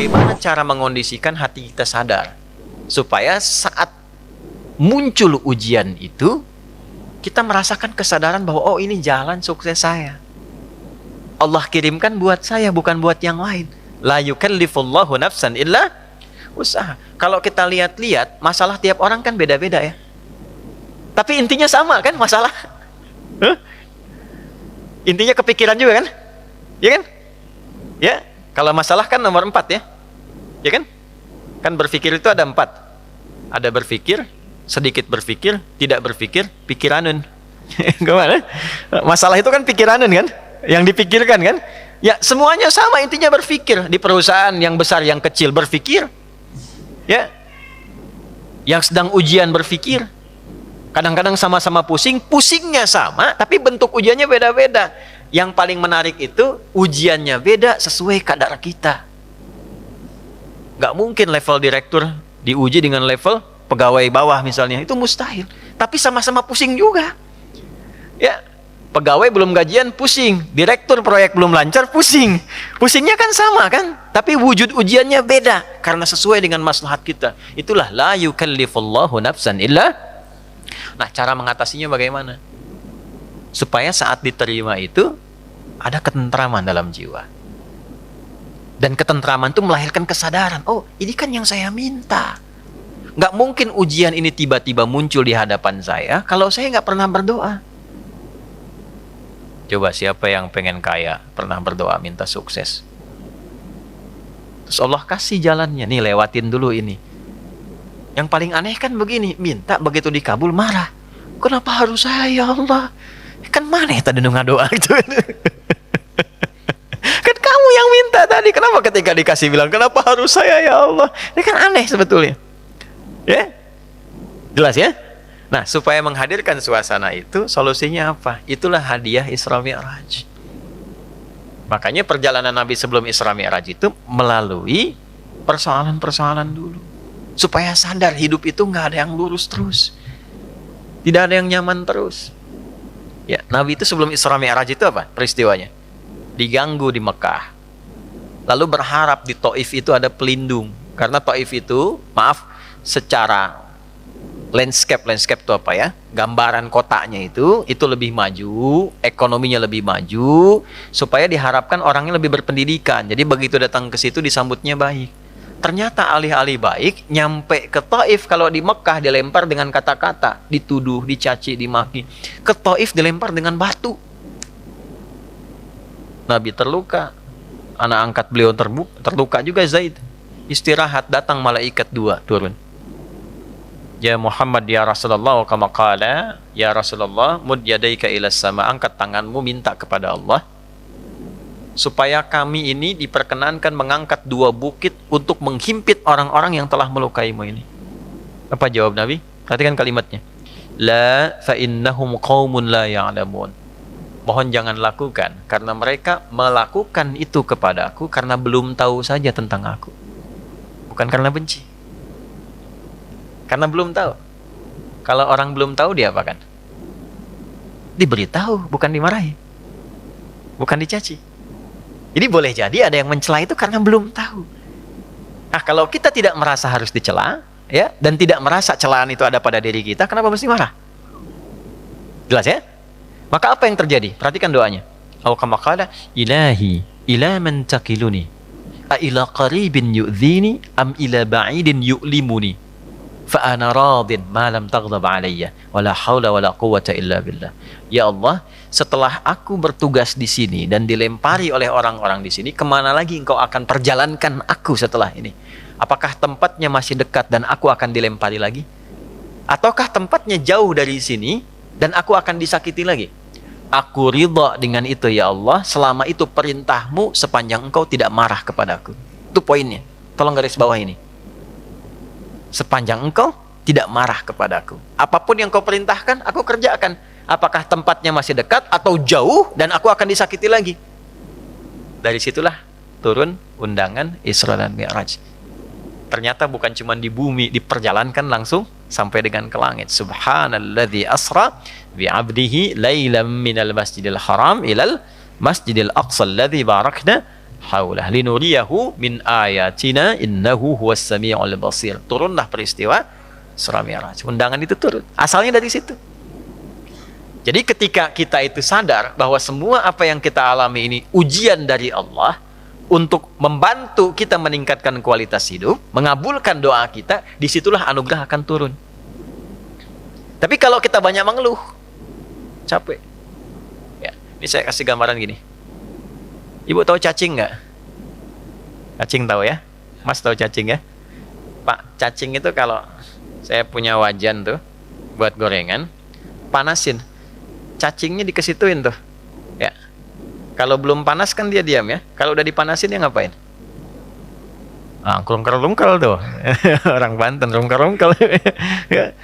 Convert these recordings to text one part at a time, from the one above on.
Bagaimana cara mengondisikan hati kita sadar supaya saat muncul ujian itu kita merasakan kesadaran bahwa oh, ini jalan sukses saya. Allah kirimkan buat saya, bukan buat yang lain. La yukallifullahu nafsan illa usaha. Kalau kita lihat-lihat, masalah tiap orang kan beda-beda ya. Tapi intinya sama kan masalah? Intinya kepikiran juga kan? Ya kan? Ya, kalau masalah kan nomor 4 ya. Ya kan? Kan berpikir itu ada 4. Ada berpikir, sedikit berpikir, tidak berpikir, pikiranun. Gimana? Masalah itu kan pikiranun kan? Yang dipikirkan kan? Ya, semuanya sama, intinya berpikir. Di perusahaan yang besar, yang kecil berpikir. Ya. Yang sedang ujian berpikir. Kadang-kadang sama-sama pusing, pusingnya sama, tapi bentuk ujiannya beda-beda. Yang paling menarik itu ujiannya beda sesuai kadar kita. Gak mungkin level direktur diuji dengan level pegawai bawah misalnya, itu mustahil. Tapi sama-sama pusing juga. Ya, pegawai belum gajian pusing, direktur proyek belum lancar pusing. Pusingnya kan sama kan, tapi wujud ujiannya beda karena sesuai dengan maslahat kita. Itulah la yukallifullahu nafsan illa. Nah, cara mengatasinya bagaimana? Supaya saat diterima itu ada ketentraman dalam jiwa. Dan ketentraman itu melahirkan kesadaran, oh ini kan yang saya minta. Gak mungkin ujian ini tiba-tiba muncul di hadapan saya kalau saya gak pernah berdoa. Coba siapa yang pengen kaya pernah berdoa minta sukses? Terus Allah kasih jalannya, nih lewatin dulu ini. Yang paling aneh kan begini, minta begitu dikabul marah. Kenapa harus saya ya Allah? Kan mana tadi doa gitu. Kan kamu yang minta tadi, kenapa ketika dikasih bilang kenapa harus saya ya Allah? Ini kan aneh sebetulnya. Ya? Jelas ya? Nah, supaya menghadirkan suasana itu, solusinya apa? Itulah hadiah Isra Mi'raj. Makanya perjalanan Nabi sebelum Isra Mi'raj itu melalui persoalan-persoalan dulu. Supaya sadar hidup itu nggak ada yang lurus terus. Tidak ada yang nyaman terus. Ya, Nabi itu sebelum Isra Mi'raj itu apa peristiwanya? Diganggu di Mekah. Lalu berharap di Taif itu ada pelindung. Karena Taif itu, maaf, secara landscape itu apa ya? Gambaran kotanya itu lebih maju, ekonominya lebih maju, supaya diharapkan orangnya lebih berpendidikan. Jadi begitu datang ke situ disambutnya baik. Ternyata alih-alih baik, nyampe ke Taif, kalau di Mekah dilempar dengan kata-kata, dituduh, dicaci, dimaki. Ke Taif dilempar dengan batu. Nabi terluka, anak angkat beliau terluka juga Zaid. Istirahat, datang malaikat 2 turun. Ya Muhammad ya Rasulullah, kama qala, ya Rasulullah, mud yadaika ilas sama, angkat tanganmu minta kepada Allah supaya kami ini diperkenankan mengangkat 2 bukit untuk menghimpit orang-orang yang telah melukaimu ini. Apa jawab Nabi? Perhatikan kalimatnya. La fa innahum qaumun la ya'lamun. Mohon jangan lakukan, karena mereka melakukan itu kepadaku karena belum tahu saja tentang aku. Bukan karena benci. Karena belum tahu. Kalau orang belum tahu dia apakan? Diberitahu, bukan dimarahi. Bukan dicaci. Jadi boleh jadi ada yang mencela itu karena belum tahu. Nah, kalau kita tidak merasa harus dicela, ya, dan tidak merasa celaan itu ada pada diri kita, kenapa mesti marah? Jelas ya? Maka apa yang terjadi? Perhatikan doanya. Aw kama qala ilahi ila man takiluni a ila qaribin yu'dhini am ila ba'idin yu'limuni fa ana radin ma lam taghdab alayya wala haula wala quwwata illa billah. Ya Allah, setelah aku bertugas di sini dan dilempari oleh orang-orang di sini, kemana lagi engkau akan perjalankan aku setelah ini? Apakah tempatnya masih dekat dan aku akan dilempari lagi? Ataukah tempatnya jauh dari sini dan aku akan disakiti lagi? Aku ridha dengan itu ya Allah, selama itu perintahmu sepanjang engkau tidak marah kepadaku. Itu poinnya. Tolong garis bawah ini. Sepanjang engkau tidak marah kepadaku. Apapun yang kau perintahkan, aku kerjakan. Apakah tempatnya masih dekat atau jauh dan aku akan disakiti lagi? Dari situlah turun undangan Isra dan Mi'raj. Ternyata bukan cuma di bumi, diperjalankan langsung sampai dengan ke langit. Subhanalladzi asra bi'abdihi lailam minal masjidil haram ilal masjidil aqsa alladzi barakna haulah linuriyahu min ayatina innahu huwas samiul basir. Turunlah peristiwa Isra Mi'raj. Undangan itu turun. Asalnya dari situ. Jadi ketika kita itu sadar bahwa semua apa yang kita alami ini ujian dari Allah untuk membantu kita meningkatkan kualitas hidup, mengabulkan doa kita, disitulah anugerah akan turun. Tapi kalau kita banyak mengeluh, capek. Ya, ini saya kasih gambaran gini. Ibu tahu cacing nggak? Cacing tahu ya? Mas tahu cacing ya? Pak, cacing itu kalau saya punya wajan tuh buat gorengan, panasin. Cacingnya dikesituin tuh. Ya. Kalau belum panas kan dia diam ya. Kalau udah dipanasin dia ngapain? Rungkel-rungkel tuh. Orang Banten rungkel-rungkel. Ya.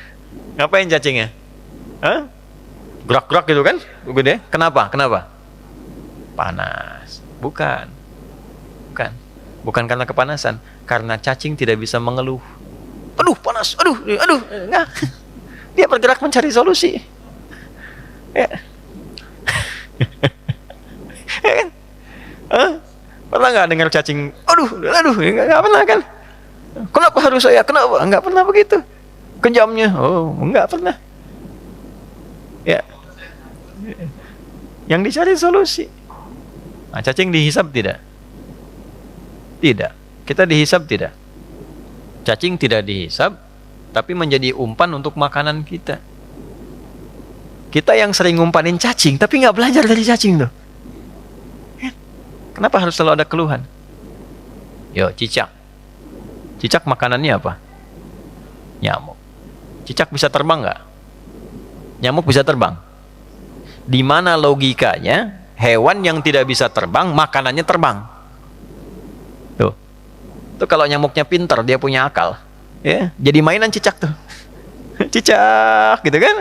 Ngapain cacingnya? Hah? Gerak-gerak gitu kan? Gede. Kenapa? Kenapa? Panas. Bukan. Bukan karena kepanasan, karena cacing tidak bisa mengeluh. Aduh, panas. Aduh. Enggak. Dia bergerak mencari solusi. Ya. Ya kan? Pernah nggak dengar cacing? Aduh, nggak pernah kan? Kenapa harus saya? Kenapa? Nggak pernah begitu. Kejamnya, nggak pernah. Ya. Yang dicari solusi. Nah, cacing dihisap tidak? Tidak. Kita dihisap tidak? Cacing tidak dihisap, tapi menjadi umpan untuk makanan kita. Kita yang sering ngumpanin cacing, tapi nggak belajar dari cacing tuh. Kenapa harus selalu ada keluhan? Yo, cicak. Cicak makanannya apa? Nyamuk. Cicak bisa terbang nggak? Nyamuk bisa terbang. Di mana logikanya hewan yang tidak bisa terbang, makanannya terbang? Tuh kalau nyamuknya pintar, dia punya akal. Ya, jadi mainan cicak tuh. Cicak, gitu kan?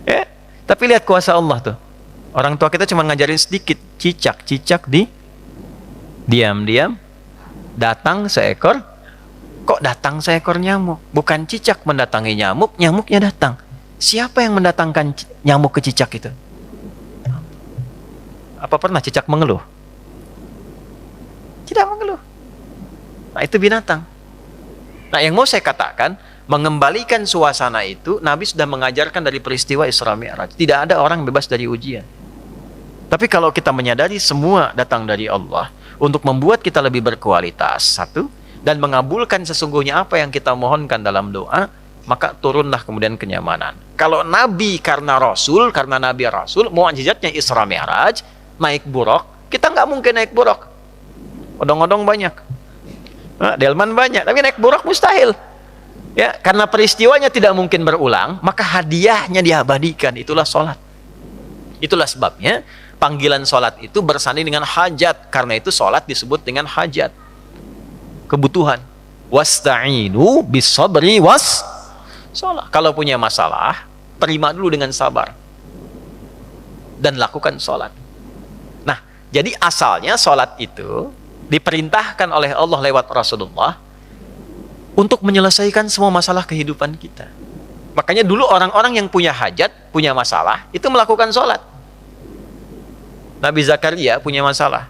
Ya, tapi lihat kuasa Allah tuh. Orang tua kita cuma ngajarin sedikit, cicak diam-diam datang seekor. Kok datang seekor nyamuk? Bukan cicak mendatangi nyamuk, nyamuknya datang. Siapa yang mendatangkan nyamuk ke cicak itu? Apa pernah cicak mengeluh? Tidak mengeluh. Nah, itu binatang. Nah, yang mau saya katakan, mengembalikan suasana itu, Nabi sudah mengajarkan dari peristiwa Isra Mi'raj. Tidak ada orang bebas dari ujian. Tapi kalau kita menyadari semua datang dari Allah untuk membuat kita lebih berkualitas, satu, dan mengabulkan sesungguhnya apa yang kita mohonkan dalam doa, maka turunlah kemudian kenyamanan. Kalau Nabi karena Nabi Rasul, mu'jizatnya Isra Mi'raj, naik buruk, kita nggak mungkin naik buruk. Odong-odong banyak. Delman banyak, tapi naik buruk mustahil. Ya, karena peristiwanya tidak mungkin berulang, maka hadiahnya diabadikan. Itulah sholat. Itulah sebabnya panggilan sholat itu bersanding dengan hajat. Karena itu sholat disebut dengan hajat, kebutuhan. Wasta'inu bisabri was sholat. Kalau punya masalah, terima dulu dengan sabar dan lakukan sholat. Nah, jadi asalnya sholat itu diperintahkan oleh Allah lewat Rasulullah untuk menyelesaikan semua masalah kehidupan kita. Makanya dulu orang-orang yang punya hajat, punya masalah, itu melakukan sholat. Nabi Zakaria punya masalah,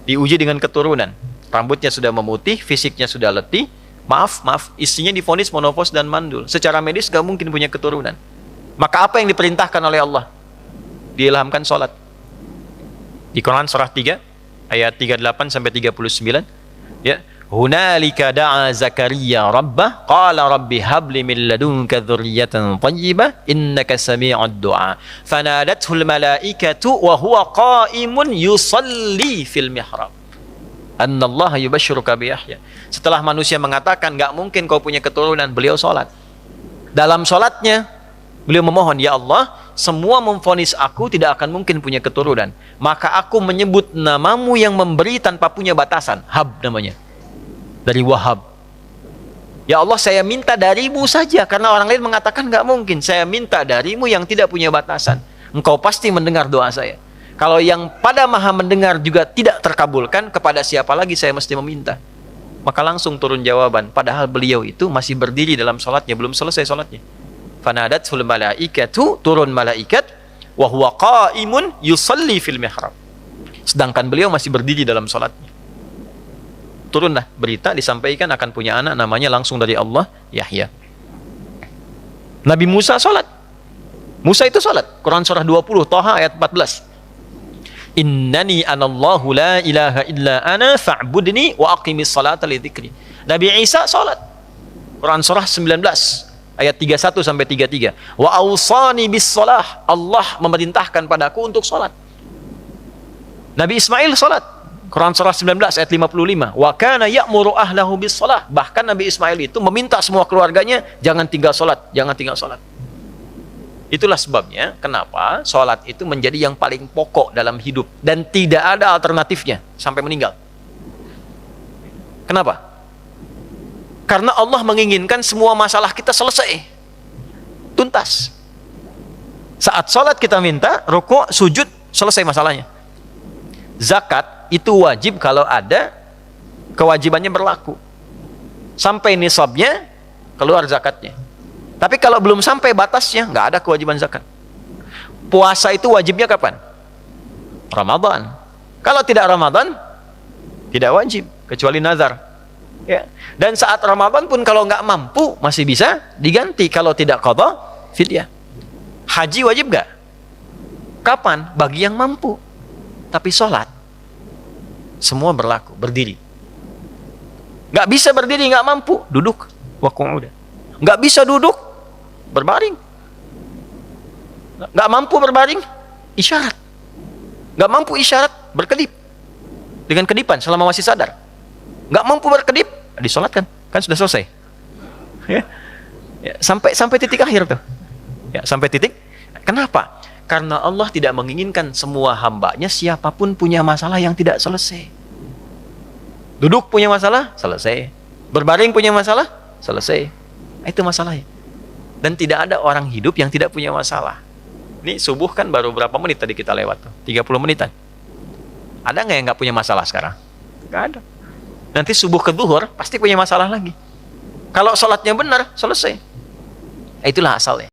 diuji dengan keturunan. Rambutnya sudah memutih, fisiknya sudah letih. Maaf, istrinya divonis monofos dan mandul. Secara medis gak mungkin punya keturunan. Maka apa yang diperintahkan oleh Allah? Diilhamkan sholat. Di Quran surah 3 ayat 38 sampai 39, ya, hunalika da'a Zakaria rabbah qala rabbi habli min ladunka dzurriyyatan thayyibah innaka sami'ud du'a fanadathul malaikatu wa huwa qa'imun yusalli fil mihrab annallaha yubashshiruka bi Yahya. Setelah manusia mengatakan enggak mungkin kau punya keturunan, beliau salat. Dalam salatnya beliau memohon, ya Allah, semua memvonis aku tidak akan mungkin punya keturunan. Maka aku menyebut namamu yang memberi tanpa punya batasan. Hab namanya. Dari Wahab. Ya Allah, saya minta darimu saja. Karena orang lain mengatakan nggak mungkin. Saya minta darimu yang tidak punya batasan. Engkau pasti mendengar doa saya. Kalau yang pada maha mendengar juga tidak terkabulkan, kepada siapa lagi saya mesti meminta? Maka langsung turun jawaban. Padahal beliau itu masih berdiri dalam sholatnya. Belum selesai sholatnya. Fanadathul malaikatu, turun malaikat, wa huwa qa'imun yusalli fil mihrab. sedangkan beliau masih berdiri dalam sholatnya. Turunlah berita, disampaikan akan punya anak, namanya langsung dari Allah, Yahya. Nabi Musa sholat. Musa itu sholat. Quran surah 20, Thaha ayat 14. Innani anallahu la ilaha illa ana fa'budni wa aqimis salata li dzikri. Nabi Isa sholat. Quran surah 19 ayat 31 sampai 33. Wa awsani bis shalah. Allah memerintahkan padaku untuk sholat. Nabi Ismail sholat. Quran surah 19 ayat 55. Wa kana ya'muru ahlahu bis shalah. Bahkan Nabi Ismail itu meminta semua keluarganya jangan tinggal sholat, jangan tinggal sholat. Itulah sebabnya kenapa sholat itu menjadi yang paling pokok dalam hidup dan tidak ada alternatifnya sampai meninggal. Kenapa? Karena Allah menginginkan semua masalah kita selesai, tuntas. Saat sholat kita minta, rukuk, sujud, selesai masalahnya. Zakat itu wajib kalau ada kewajibannya berlaku. Sampai nisabnya, keluar zakatnya. Tapi kalau belum sampai batasnya, nggak ada kewajiban zakat. Puasa itu wajibnya kapan? Ramadan. Kalau tidak Ramadan, tidak wajib, kecuali nazar. Ya. Dan saat Ramadan pun kalau nggak mampu, masih bisa diganti. Kalau tidak qadha, fidyah. Haji wajib nggak? Kapan? Bagi yang mampu. Tapi sholat, semua berlaku, berdiri. Nggak bisa berdiri, nggak mampu, duduk. Wa qu'uda. Nggak bisa duduk, berbaring. Nggak mampu berbaring, isyarat. Nggak mampu isyarat, berkedip. Dengan kedipan selama masih sadar. Nggak mampu berkedip, disolatkan. Kan sudah selesai. Ya. Ya, sampai titik akhir tuh. Ya, sampai titik. Kenapa? Karena Allah tidak menginginkan semua hambanya siapapun punya masalah yang tidak selesai. Duduk punya masalah, selesai. Berbaring punya masalah, selesai. Itu masalahnya. Dan tidak ada orang hidup yang tidak punya masalah. Ini subuh kan baru berapa menit tadi kita lewat tuh? 30 menitan. Ada nggak yang nggak punya masalah sekarang? Nggak ada. Nanti subuh ke zuhur pasti punya masalah lagi. Kalau sholatnya benar, selesai. Itulah asalnya.